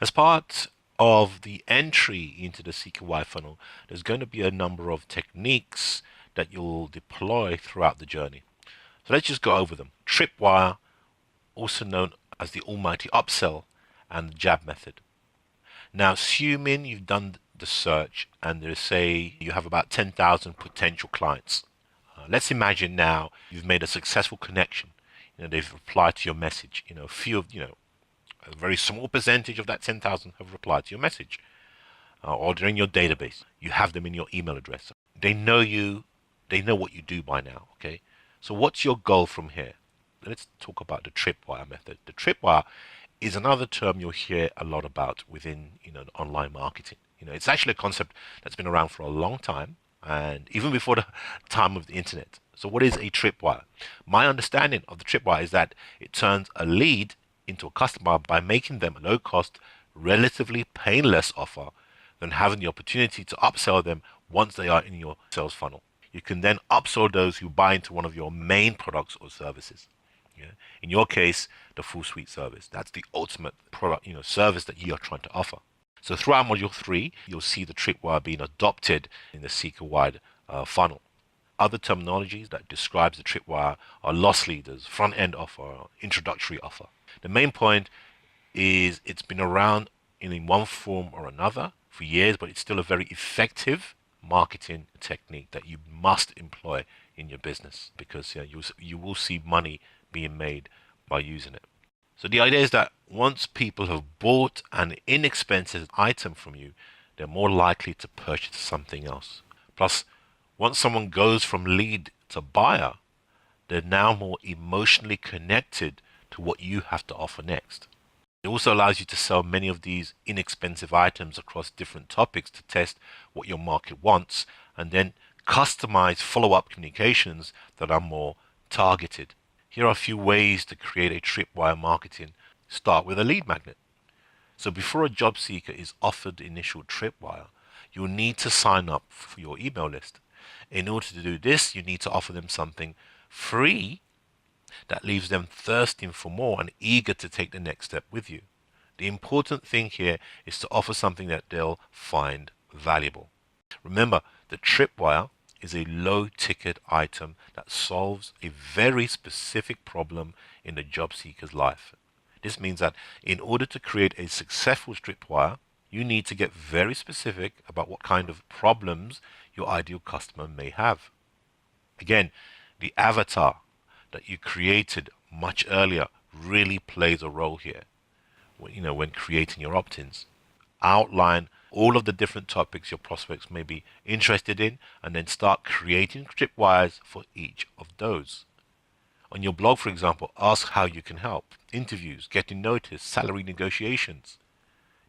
As part of the entry into the CKY funnel, there's going to be a number of techniques that you'll deploy throughout the journey. So let's just go over them. Tripwire, also known as the almighty upsell, and the jab method. Now, assuming you've done the search and they say you have about 10,000 potential clients. Let's imagine now you've made a successful connection. They've replied to your message. A few of, a very small percentage of that 10,000 have replied to your message. Or they're in your database. You have them in your email address. They know you. They know what you do by now. Okay. So what's your goal from here? Let's talk about the tripwire method. The tripwire is another term you'll hear a lot about within online marketing. It's actually a concept that's been around for a long time, and even before the time of the internet. So what is a tripwire? My understanding of the tripwire is that it turns a lead into a customer by making them a low cost, relatively painless offer, than having the opportunity to upsell them once they are in your sales funnel. You can then upsell those who buy into one of your main products or services. Yeah. In your case, the full suite service. That's the ultimate product, service that you are trying to offer. So throughout module 3, you'll see the tripwire being adopted in the seeker-wide funnel. Other terminologies that describes the tripwire are loss leaders, front-end offer, introductory offer. The main point is it's been around in one form or another for years, but it's still a very effective marketing technique that you must employ in your business because you will see money being made by using it. So the idea is that once people have bought an inexpensive item from you, they're more likely to purchase something else. Plus, once someone goes from lead to buyer, they're now more emotionally connected to what you have to offer next. It also allows you to sell many of these inexpensive items across different topics to test what your market wants and then customize follow-up communications that are more targeted. Here are a few ways to create a tripwire marketing. Start with a lead magnet. So before a job seeker is offered the initial tripwire, you'll need to sign up for your email list. In order to do this, you need to offer them something free that leaves them thirsting for more and eager to take the next step with you. The important thing here is to offer something that they'll find valuable. Remember, the tripwire is a low ticket item that solves a very specific problem in the job seeker's life. This means that in order to create a successful tripwire, you need to get very specific about what kind of problems your ideal customer may have. Again, the avatar that you created much earlier really plays a role here. When creating your opt-ins, outline all of the different topics your prospects may be interested in and then start creating tripwires for each of those. On your blog, for example, ask how you can help, interviews, getting noticed, salary negotiations.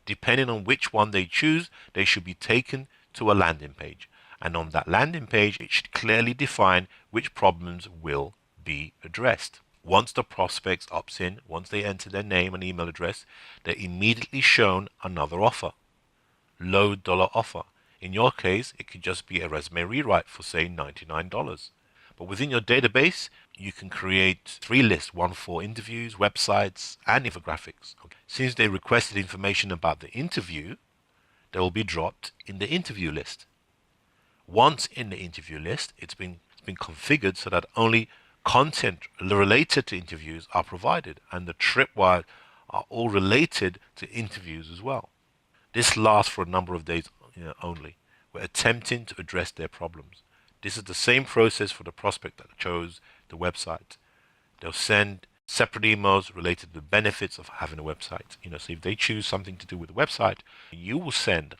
Depending on which one they choose, they should be taken to a landing page. And on that landing page, it should clearly define which problems will be addressed. Once the prospects opts in, once they enter their name and email address, they're immediately shown another offer. Low dollar offer. In your case, it could just be a resume rewrite for say $99. But within your database, you can create 3 lists, one for interviews, websites, and infographics. Since they requested information about the interview, they will be dropped in the interview list. Once in the interview list, it's been configured so that only content related to interviews are provided, and the tripwire are all related to interviews as well. This lasts for a number of days only. We're attempting to address their problems. This is the same process for the prospect that chose the website. They'll send separate emails related to the benefits of having a website. So if they choose something to do with the website, you will send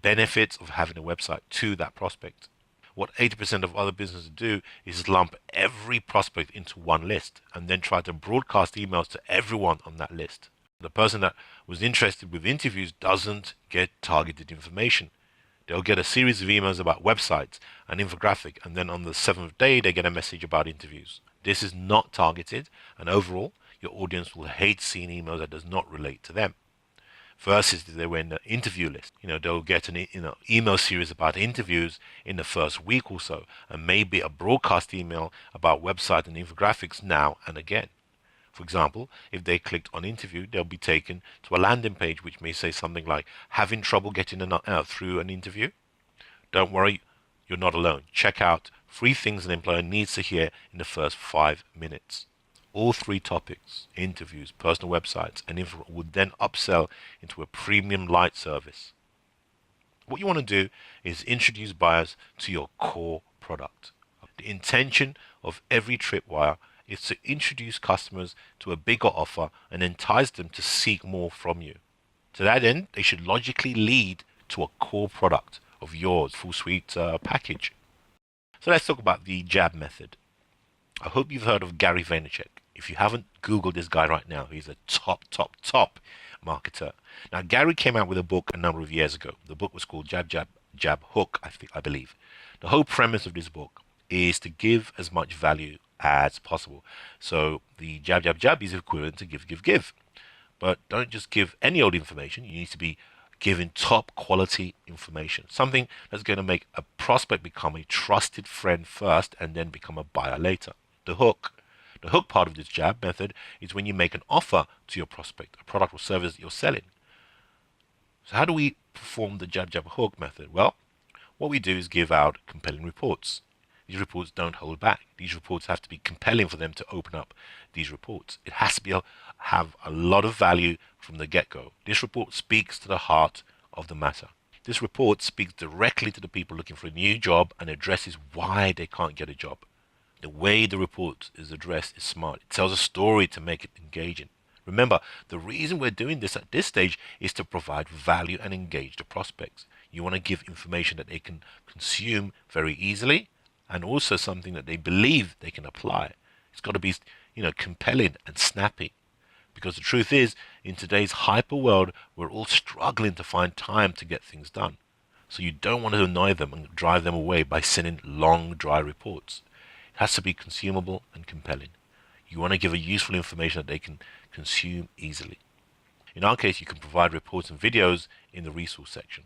benefits of having a website to that prospect. What 80% of other businesses do is lump every prospect into one list and then try to broadcast emails to everyone on that list. The person that was interested with interviews doesn't get targeted information. They'll get a series of emails about websites and infographic, and then on the 7th day they get a message about interviews. This is not targeted, and overall your audience will hate seeing emails that does not relate to them. Versus if they were in the interview list, they'll get an email series about interviews in the first week or so, and maybe a broadcast email about website and infographics now and again. For example, if they clicked on interview, they'll be taken to a landing page which may say something like, having trouble getting through an interview? Don't worry, you're not alone. Check out 3 things an employer needs to hear in the first 5 minutes. All 3 topics, interviews, personal websites, and info would then upsell into a premium light service. What you want to do is introduce buyers to your core product. The intention of every tripwire is to introduce customers to a bigger offer and entice them to seek more from you. To that end, they should logically lead to a core product of yours, full suite package. So let's talk about the jab method. I hope you've heard of Gary Vaynerchuk. If you haven't, Google this guy right now. He's a top marketer. Now, Gary came out with a book a number of years ago. The book was called Jab, Jab, Jab, Hook, I believe. The whole premise of this book is to give as much value as possible. So the jab, jab, jab is equivalent to give, give, give. But don't just give any old information. You need to be giving top quality information. Something that's going to make a prospect become a trusted friend first and then become a buyer later. The hook. The hook part of this jab method is when you make an offer to your prospect, a product or service that you're selling. So how do we perform the jab, jab, hook method? Well, what we do is give out compelling reports. These reports don't hold back. These reports have to be compelling for them to open up these reports. It has to have a lot of value from the get-go. This report speaks to the heart of the matter. This report speaks directly to the people looking for a new job and addresses why they can't get a job. The way the report is addressed is smart. It tells a story to make it engaging. Remember, the reason we're doing this at this stage is to provide value and engage the prospects. You want to give information that they can consume very easily and also something that they believe they can apply. It's got to be, compelling and snappy. Because the truth is, in today's hyper world, we're all struggling to find time to get things done. So you don't want to annoy them and drive them away by sending long, dry reports. It has to be consumable and compelling. You want to give a useful information that they can consume easily. In our case, you can provide reports and videos in the resource section.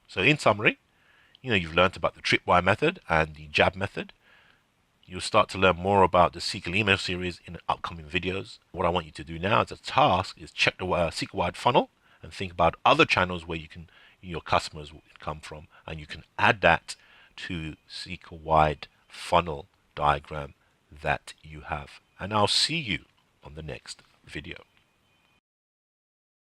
So in summary, you've learned about the Tripwire method and the jab method. You'll start to learn more about the Seeker email series in upcoming videos. What I want you to do now as a task is check the Seeker-wide funnel and think about other channels where your customers will come from, and you can add that to Seeker-wide funnel diagram that you have. And I'll see you on the next video.